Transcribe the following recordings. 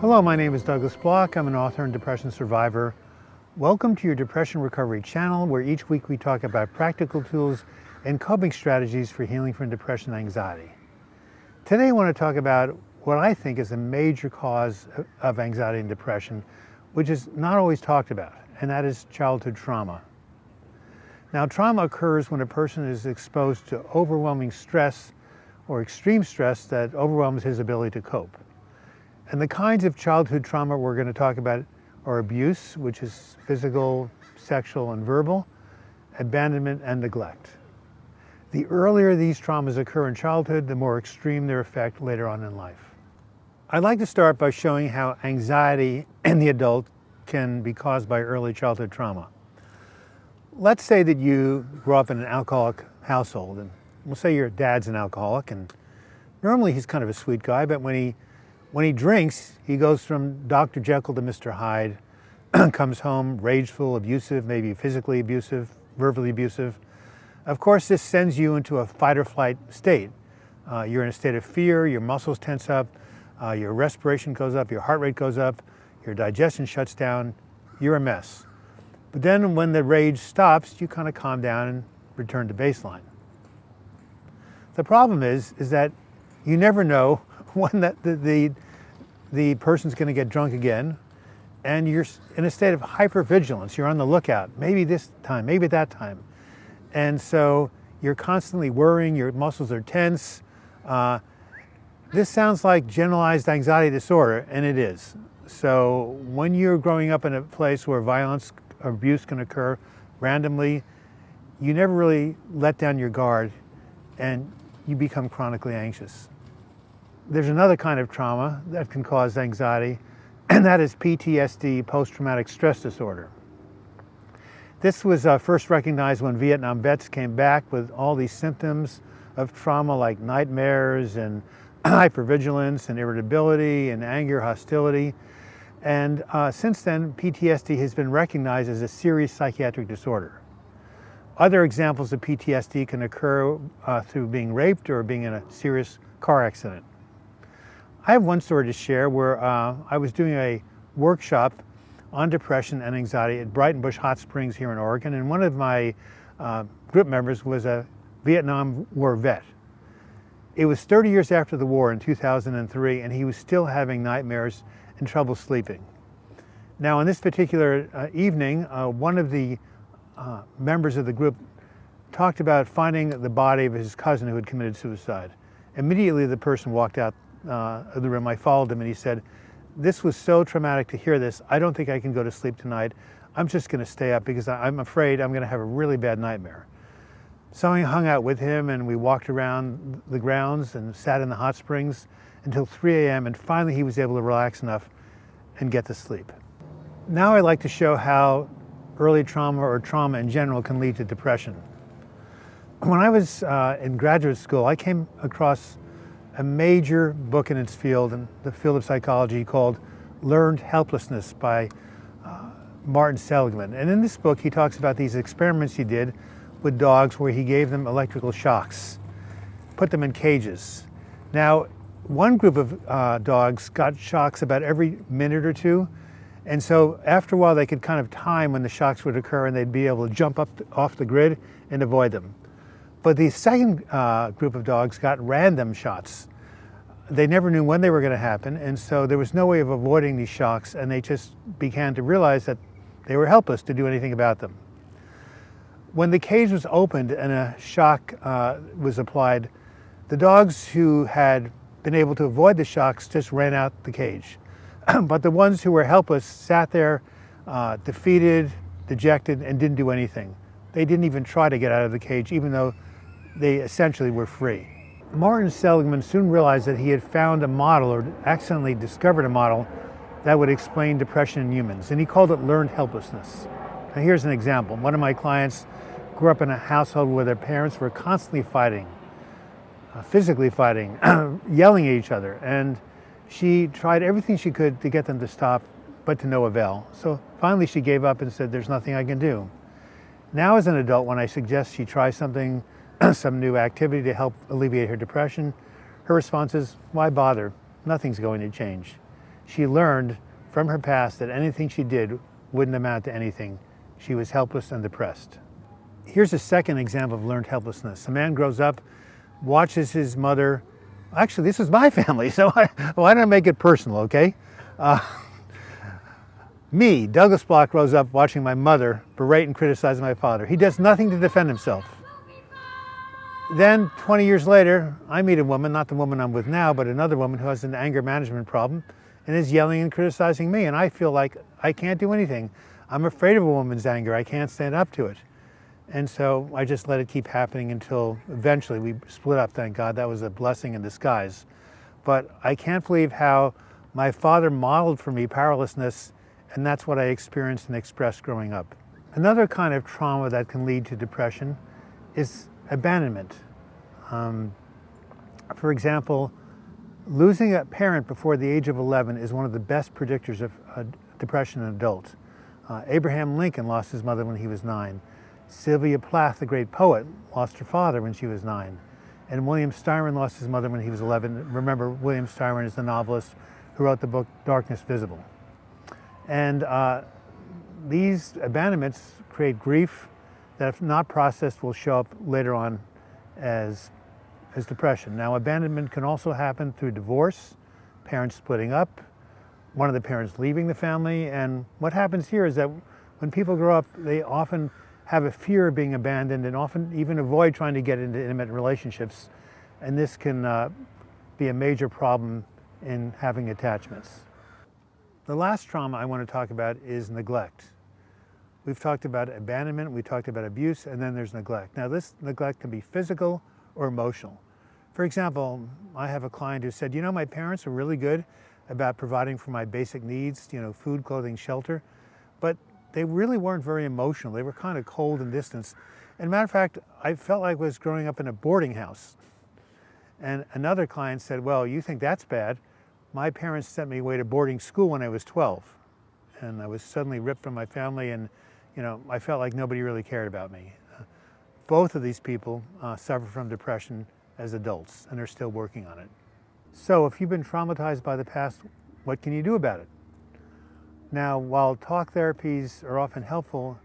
Hello, my name is Douglas Bloch. I'm an author and depression survivor. Welcome to your Depression Recovery channel, where each week we talk about practical tools and coping strategies for healing from depression and anxiety. Today I want to talk about what I think is a major cause of anxiety and depression, which is not always talked about, and that is childhood trauma. Now, trauma occurs when a person is exposed to overwhelming stress or extreme stress that overwhelms his ability to cope. And the kinds of childhood trauma we're going to talk about are abuse, which is physical, sexual, and verbal, abandonment, and neglect. The earlier these traumas occur in childhood, the more extreme their effect later on in life. I'd like to start by showing how anxiety in the adult can be caused by early childhood trauma. Let's say that you grew up in an alcoholic household, and we'll say your dad's an alcoholic, and normally he's kind of a sweet guy, but when he drinks, he goes from Dr. Jekyll to Mr. Hyde, comes home rageful, abusive, maybe physically abusive, verbally abusive. Of course, this sends you into a fight or flight state. You're in a state of fear, your muscles tense up, your respiration goes up, your heart rate goes up, your digestion shuts down, you're a mess. But then when the rage stops, you kind of calm down and return to baseline. The problem is that you never know when the person's going to get drunk again, and you're in a state of hypervigilance. You're on the lookout, maybe this time, maybe that time. And so you're constantly worrying, your muscles are tense. This sounds like generalized anxiety disorder, and it is. So when you're growing up in a place where violence or abuse can occur randomly, you never really let down your guard, and you become chronically anxious. There's another kind of trauma that can cause anxiety, and that is PTSD, post-traumatic stress disorder. This was first recognized when Vietnam vets came back with all these symptoms of trauma like nightmares and hypervigilance and irritability and anger, hostility. And since then, PTSD has been recognized as a serious psychiatric disorder. Other examples of PTSD can occur through being raped or being in a serious car accident. I have one story to share where I was doing a workshop on depression and anxiety at Brighton Bush Hot Springs here in Oregon, and one of my group members was a Vietnam War vet. It was 30 years after the war in 2003, and he was still having nightmares and trouble sleeping. Now, on this particular evening, one of the members of the group talked about finding the body of his cousin who had committed suicide. Immediately, the person walked out of the room. I followed him, and he said, "This was so traumatic to hear this. I don't think I can go to sleep tonight. I'm just going to stay up because I'm afraid I'm going to have a really bad nightmare." So I hung out with him, and we walked around the grounds and sat in the hot springs until 3 a.m., and finally he was able to relax enough and get to sleep. Now I'd like to show how early trauma or trauma in general can lead to depression. When I was in graduate school, I came across a major book in its field, in the field of psychology, called Learned Helplessness by Martin Seligman. And in this book, he talks about these experiments he did with dogs where he gave them electrical shocks, put them in cages. Now, one group of dogs got shocks about every minute or two, and so after a while they could kind of time when the shocks would occur, and they'd be able to jump up off the grid and avoid them. But the second group of dogs got random shots. They never knew when they were going to happen, and so there was no way of avoiding these shocks, and they just began to realize that they were helpless to do anything about them. When the cage was opened and a shock was applied, the dogs who had been able to avoid the shocks just ran out the cage. But the ones who were helpless sat there defeated, dejected, and didn't do anything. They didn't even try to get out of the cage, even though they essentially were free. Martin Seligman soon realized that he had found a model, or accidentally discovered a model, that would explain depression in humans, and he called it learned helplessness. Now here's an example. One of my clients grew up in a household where their parents were constantly fighting, physically fighting, yelling at each other, and she tried everything she could to get them to stop, but to no avail. So finally she gave up and said, "There's nothing I can do." Now as an adult, when I suggest she try something, some new activity to help alleviate her depression, her response is, "Why bother? Nothing's going to change." She learned from her past that anything she did wouldn't amount to anything. She was helpless and depressed. Here's a second example of learned helplessness. A man grows up, watches his mother. Actually, this is my family, so why don't I make it personal, okay? Me, Douglas Bloch, grows up watching my mother berate and criticize my father. He does nothing to defend himself. Then, 20 years later, I meet a woman, not the woman I'm with now, but another woman who has an anger management problem and is yelling and criticizing me, and I feel like I can't do anything. I'm afraid of a woman's anger. I can't stand up to it. And so I just let it keep happening until eventually we split up, thank God. That was a blessing in disguise. But I can't believe how my father modeled for me powerlessness, and that's what I experienced and expressed growing up. Another kind of trauma that can lead to depression is abandonment. For example, losing a parent before the age of 11 is one of the best predictors of depression in adults. Abraham Lincoln lost his mother when he was 9. Sylvia Plath, the great poet, lost her father when she was 9. And William Styron lost his mother when he was 11. Remember, William Styron is the novelist who wrote the book Darkness Visible. And these abandonments create grief that, if not processed, will show up later on as depression. Now, abandonment can also happen through divorce, parents splitting up, one of the parents leaving the family. And what happens here is that when people grow up, they often have a fear of being abandoned and often even avoid trying to get into intimate relationships. And this can be a major problem in having attachments. The last trauma I want to talk about is neglect. We've talked about abandonment, we talked about abuse, and then there's neglect. Now, this neglect can be physical or emotional. For example, I have a client who said, my parents were really good about providing for my basic needs, food, clothing, shelter, but they really weren't very emotional. They were kind of cold and distant. And matter of fact, I felt like I was growing up in a boarding house. And another client said, well, you think that's bad? My parents sent me away to boarding school when I was 12. And I was suddenly ripped from my family, and I felt like nobody really cared about me. Both of these people suffer from depression as adults and are still working on it. So if you've been traumatized by the past, what can you do about it? Now, while talk therapies are often helpful,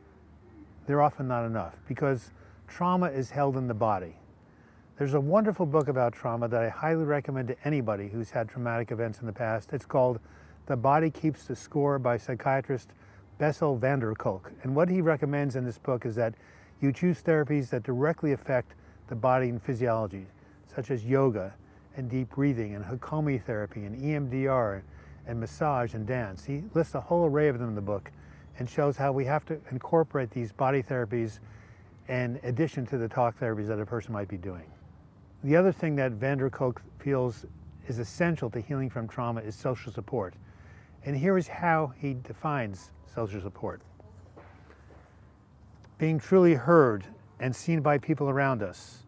they're often not enough because trauma is held in the body. There's a wonderful book about trauma that I highly recommend to anybody who's had traumatic events in the past. It's called The Body Keeps the Score by psychiatrist Bessel van der Kolk. And what he recommends in this book is that you choose therapies that directly affect the body and physiology, such as yoga and deep breathing and Hakomi therapy and EMDR and massage and dance. He lists a whole array of them in the book and shows how we have to incorporate these body therapies in addition to the talk therapies that a person might be doing. The other thing that van der Kolk feels is essential to healing from trauma is social support. And here is how he defines social support. Being truly heard and seen by people around us,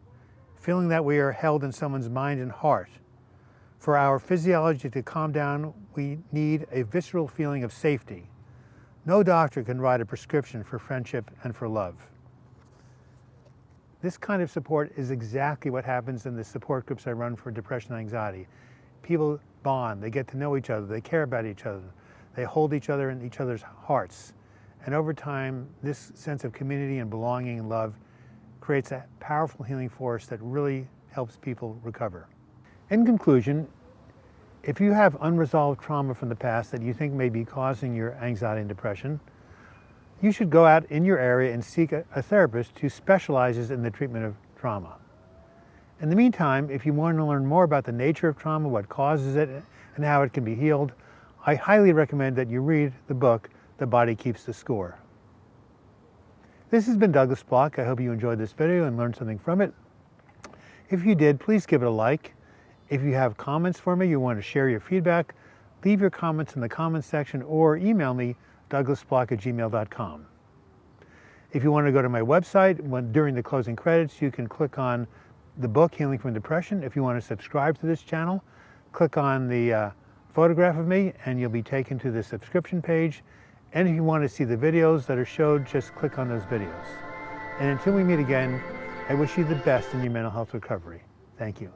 feeling that we are held in someone's mind and heart. For our physiology to calm down, we need a visceral feeling of safety. No doctor can write a prescription for friendship and for love. This kind of support is exactly what happens in the support groups I run for depression and anxiety. People bond, they get to know each other, they care about each other, they hold each other in each other's hearts. And over time, this sense of community and belonging and love creates a powerful healing force that really helps people recover. In conclusion, if you have unresolved trauma from the past that you think may be causing your anxiety and depression, you should go out in your area and seek a therapist who specializes in the treatment of trauma. In the meantime, if you want to learn more about the nature of trauma, what causes it, and how it can be healed, I highly recommend that you read the book, The Body Keeps the Score. This has been Douglas Bloch. I hope you enjoyed this video and learned something from it. If you did, please give it a like. If you have comments for me, you want to share your feedback, leave your comments in the comments section or email me, douglasbloch@gmail.com. If you want to go to my website, during the closing credits, you can click on the book, Healing from Depression. If you want to subscribe to this channel, click on the photograph of me and you'll be taken to the subscription page. And if you want to see the videos that are showed, just click on those videos. And until we meet again, I wish you the best in your mental health recovery. Thank you.